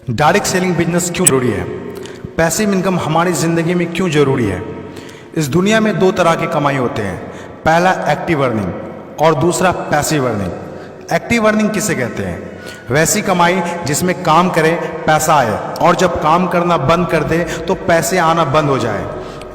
Direct selling business क्यों जरूरी है? पैसिव इनकम हमारी ज़िंदगी में क्यों ज़रूरी है? इस दुनिया में दो तरह के कमाई होते हैं, पहला एक्टिव अर्निंग और दूसरा पैसिव अर्निंग। एक्टिव अर्निंग किसे कहते हैं? वैसी कमाई जिसमें काम करें पैसा आए और जब काम करना बंद कर दे तो पैसे आना बंद हो जाए।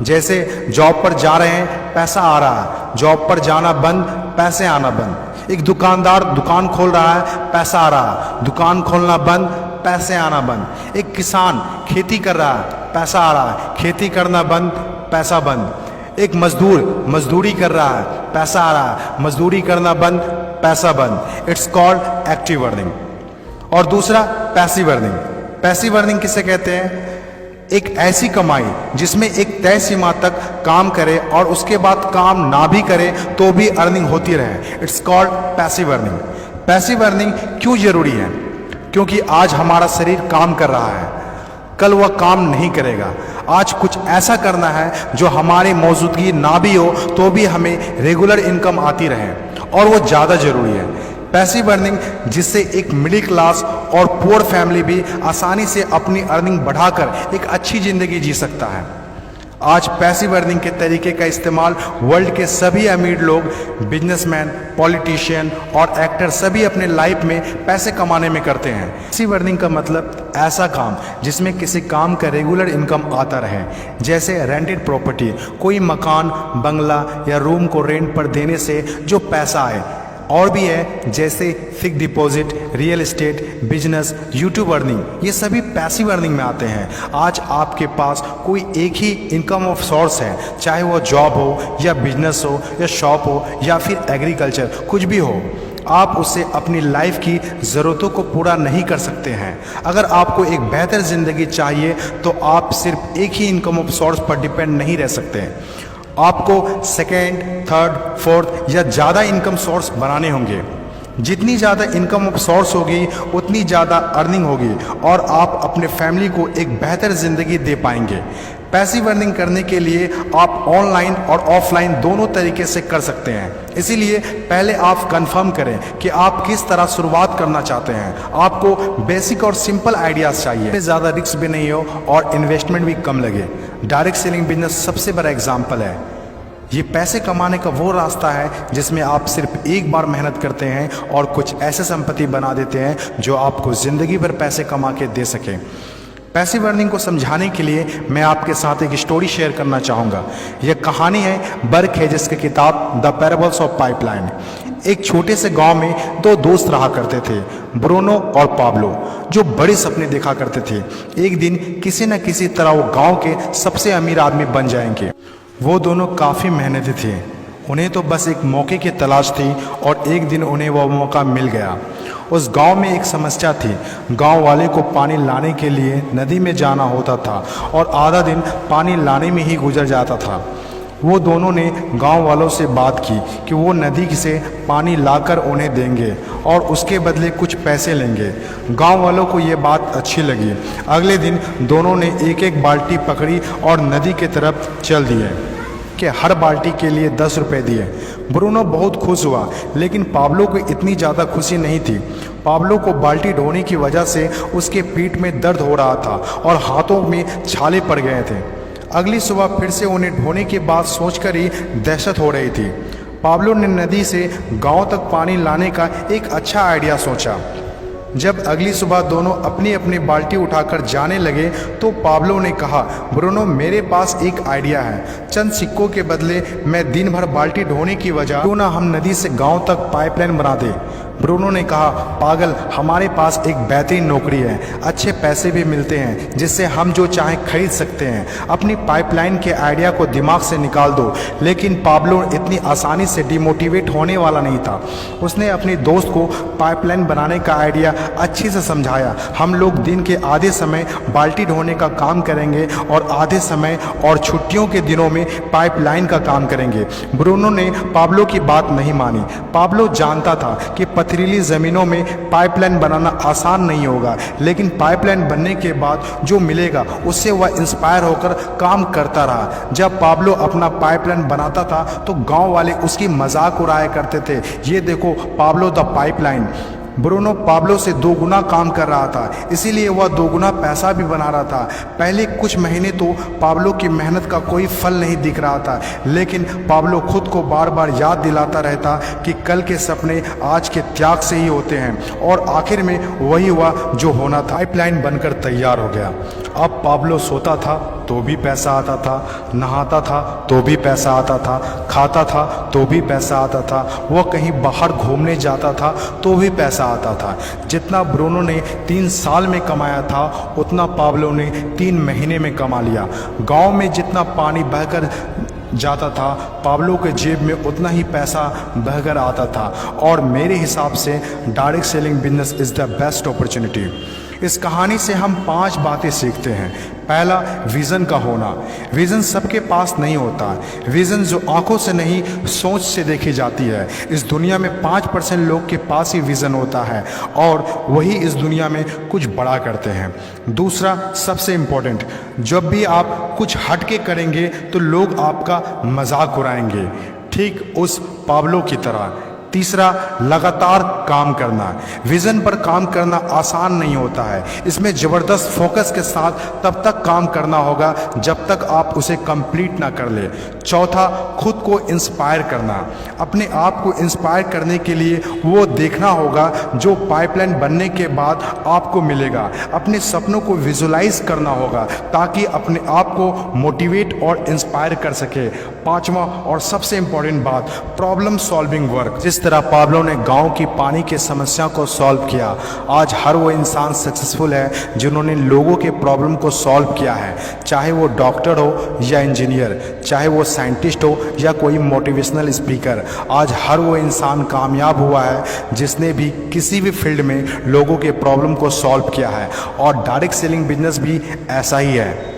जैसे जॉब पर जा रहे हैं पैसा आ रहा है, जॉब पर जाना बंद पैसे आना बंद। एक दुकानदार दुकान खोल रहा है पैसा आ रहा है, दुकान खोलना बंद पैसे आना बंद। एक किसान खेती कर रहा है पैसा आ रहा है, खेती करना बंद पैसा बंद। एक मजदूर मजदूरी कर रहा है पैसा आ रहा है, मजदूरी करना बंद पैसा बंद। It's called active earning. और दूसरा पैसिव अर्निंग। पैसिव अर्निंग किसे कहते हैं? एक ऐसी कमाई जिसमें एक तय सीमा तक काम करे और उसके बाद काम ना भी करे तो भी अर्निंग होती रहे। It's called passive earning. Passive earning क्यों जरूरी है? क्योंकि आज हमारा शरीर काम कर रहा है, कल वह काम नहीं करेगा। आज कुछ ऐसा करना है जो हमारी मौजूदगी ना भी हो तो भी हमें रेगुलर इनकम आती रहे, और वो ज़्यादा ज़रूरी है। पैसिव अर्निंग जिससे एक मिडिल क्लास और पुअर फैमिली भी आसानी से अपनी अर्निंग बढ़ाकर एक अच्छी ज़िंदगी जी सकता है। आज पैसिव अर्निंग के तरीके का इस्तेमाल वर्ल्ड के सभी अमीर लोग, बिजनेसमैन, पॉलिटिशियन और एक्टर सभी अपने लाइफ में पैसे कमाने में करते हैं। पैसिव अर्निंग का मतलब ऐसा काम जिसमें किसी काम का रेगुलर इनकम आता रहे, जैसे रेंटेड प्रॉपर्टी, कोई मकान, बंगला या रूम को रेंट पर देने से जो पैसा आए। और भी है जैसे fix deposit, real estate, business, YouTube earning, ये सभी पैसिव अर्निंग में आते हैं। आज आपके पास कोई एक ही इनकम ऑफ सोर्स है, चाहे वो जॉब हो या बिजनेस हो या शॉप हो या फिर एग्रीकल्चर, कुछ भी हो, आप उससे अपनी लाइफ की ज़रूरतों को पूरा नहीं कर सकते हैं। अगर आपको एक बेहतर ज़िंदगी चाहिए तो आप सिर्फ एक ही इनकम ऑफ सोर्स पर डिपेंड नहीं रह सकते। आपको सेकेंड, थर्ड, फोर्थ या ज़्यादा इनकम सोर्स बनाने होंगे। जितनी ज़्यादा इनकम ऑफ सोर्स होगी उतनी ज़्यादा अर्निंग होगी और आप अपने फैमिली को एक बेहतर ज़िंदगी दे पाएंगे। पैसिव अर्निंग करने के लिए आप ऑनलाइन और ऑफलाइन दोनों तरीके से कर सकते हैं। इसीलिए पहले आप कंफर्म करें कि आप किस तरह शुरुआत करना चाहते हैं। आपको बेसिक और सिंपल आइडियाज़ चाहिए, ज़्यादा रिस्क भी नहीं हो और इन्वेस्टमेंट भी कम लगे। डायरेक्ट सेलिंग बिजनेस सबसे बड़ा एग्जाम्पल है। ये पैसे कमाने का वो रास्ता है जिसमें आप सिर्फ एक बार मेहनत करते हैं और कुछ ऐसे संपत्ति बना देते हैं जो आपको ज़िंदगी भर पैसे कमा के दे सके। पैसिव अर्निंग को समझाने के लिए मैं आपके साथ एक स्टोरी शेयर करना चाहूँगा। यह कहानी है बर्क हेजेस की किताब द पैराबल्स ऑफ पाइपलाइन। एक छोटे से गांव में दो दोस्त रहा करते थे, ब्रूनो और पाब्लो, जो बड़े सपने देखा करते थे। एक दिन किसी न किसी तरह वो गांव के सबसे अमीर आदमी बन जाएंगे। वो दोनों काफ़ी मेहनती थे, उन्हें तो बस एक मौके की तलाश थी और एक दिन उन्हें वह मौका मिल गया। उस गांव में एक समस्या थी। गांव वाले को पानी लाने के लिए नदी में जाना होता था और आधा दिन पानी लाने में ही गुजर जाता था। वो दोनों ने गांव वालों से बात की कि वो नदी से पानी लाकर उन्हें देंगे और उसके बदले कुछ पैसे लेंगे। गांव वालों को ये बात अच्छी लगी। अगले दिन दोनों ने एक एक बाल्टी पकड़ी और नदी की तरफ चल दिए कि हर बाल्टी के लिए 10 रुपये दिए। ब्रूनो बहुत खुश हुआ, लेकिन पाब्लो को इतनी ज़्यादा खुशी नहीं थी। पाब्लो को बाल्टी ढोने की वजह से उसके पीठ में दर्द हो रहा था और हाथों में छाले पड़ गए थे। अगली सुबह फिर से उन्हें ढोने की बात सोचकर ही दहशत हो रही थी। पाब्लो ने नदी से गांव तक पानी लाने का एक अच्छा आइडिया सोचा। जब अगली सुबह दोनों अपनी अपनी बाल्टी उठाकर जाने लगे तो पाब्लो ने कहा, ब्रूनो मेरे पास एक आइडिया है। चंद सिक्कों के बदले मैं दिन भर बाल्टी ढोने की वजह क्यों ना हम नदी से गांव तक पाइपलाइन बना दें। ब्रूनो ने कहा, पागल, हमारे पास एक बेहतरीन नौकरी है, अच्छे पैसे भी मिलते हैं जिससे हम जो चाहें खरीद सकते हैं। अपनी पाइपलाइन के आइडिया को दिमाग से निकाल दो। लेकिन पाब्लो इतनी आसानी से डिमोटिवेट होने वाला नहीं था। उसने अपने दोस्त को पाइपलाइन बनाने का आइडिया अच्छे से समझाया। हम लोग दिन के आधे समय बाल्टी ढोने का काम करेंगे और आधे समय और छुट्टियों के दिनों में पाइपलाइन का काम करेंगे। ब्रूनो ने पाब्लो की बात नहीं मानी। पाब्लो जानता था कि पथरीली ज़मीनों में पाइपलाइन बनाना आसान नहीं होगा, लेकिन पाइपलाइन बनने के बाद जो मिलेगा उससे वह इंस्पायर होकर काम करता रहा। जब पाब्लो अपना पाइपलाइन बनाता था तो गांव वाले उसकी मजाक उड़ाया करते थे। ये देखो Pablo the pipeline. Bruno Pablo से 2 गुना काम कर रहा था, इसीलिए वह 2 गुना पैसा भी बना रहा था। पहले कुछ महीने तो पाब्लो की मेहनत का कोई फल नहीं दिख रहा था, लेकिन पाब्लो खुद को बार बार याद दिलाता रहता कि कल के सपने आज के त्याग से ही होते हैं, और आखिर में वही हुआ जो होना था। पाइपलाइन बनकर तैयार हो गया। अब पाब्लो सोता था तो भी पैसा आता था, नहाता था तो भी पैसा आता था, खाता था तो भी पैसा आता था, वह कहीं बाहर घूमने जाता था तो भी पैसा आता था। जितना ब्रूनो ने 3 साल में कमाया था उतना पाब्लो ने 3 महीने में कमा लिया। गांव में जितना पानी बहकर जाता था, पाब्लो के जेब में उतना ही पैसा बहकर आता था। और मेरे हिसाब से direct selling business is the best opportunity. इस कहानी से हम 5 बातें सीखते हैं। पहला, विज़न का होना। विज़न सबके पास नहीं होता। विज़न जो आंखों से नहीं सोच से देखी जाती है। इस दुनिया में 5% लोग के पास ही विज़न होता है और वही इस दुनिया में कुछ बड़ा करते हैं। दूसरा, सबसे इम्पोर्टेंट, जब भी आप कुछ हट के करेंगे तो लोग आपका मजाक उड़ाएंगे, ठीक उस पाब्लो की तरह। तीसरा, लगातार काम करना। विज़न पर काम करना आसान नहीं होता है। इसमें ज़बरदस्त फोकस के साथ तब तक काम करना होगा जब तक आप उसे कंप्लीट ना कर ले। चौथा, खुद को इंस्पायर करना। अपने आप को इंस्पायर करने के लिए वो देखना होगा जो पाइपलाइन बनने के बाद आपको मिलेगा। अपने सपनों को विजुलाइज करना होगा ताकि अपने आप को मोटिवेट और इंस्पायर कर सके। पांचवा और सबसे इम्पोर्टेंट बात, प्रॉब्लम सॉल्विंग वर्क। जिस तरह पाब्लो ने गांव की पानी की समस्या को सॉल्व किया, आज हर वो इंसान सक्सेसफुल है जिन्होंने लोगों के प्रॉब्लम को सॉल्व किया है। चाहे वो डॉक्टर हो या इंजीनियर, चाहे वो साइंटिस्ट हो या कोई मोटिवेशनल स्पीकर, आज हर वो इंसान कामयाब हुआ है जिसने भी किसी भी फील्ड में लोगों के प्रॉब्लम को सॉल्व किया है। और डायरेक्ट सेलिंग बिजनेस भी ऐसा ही है।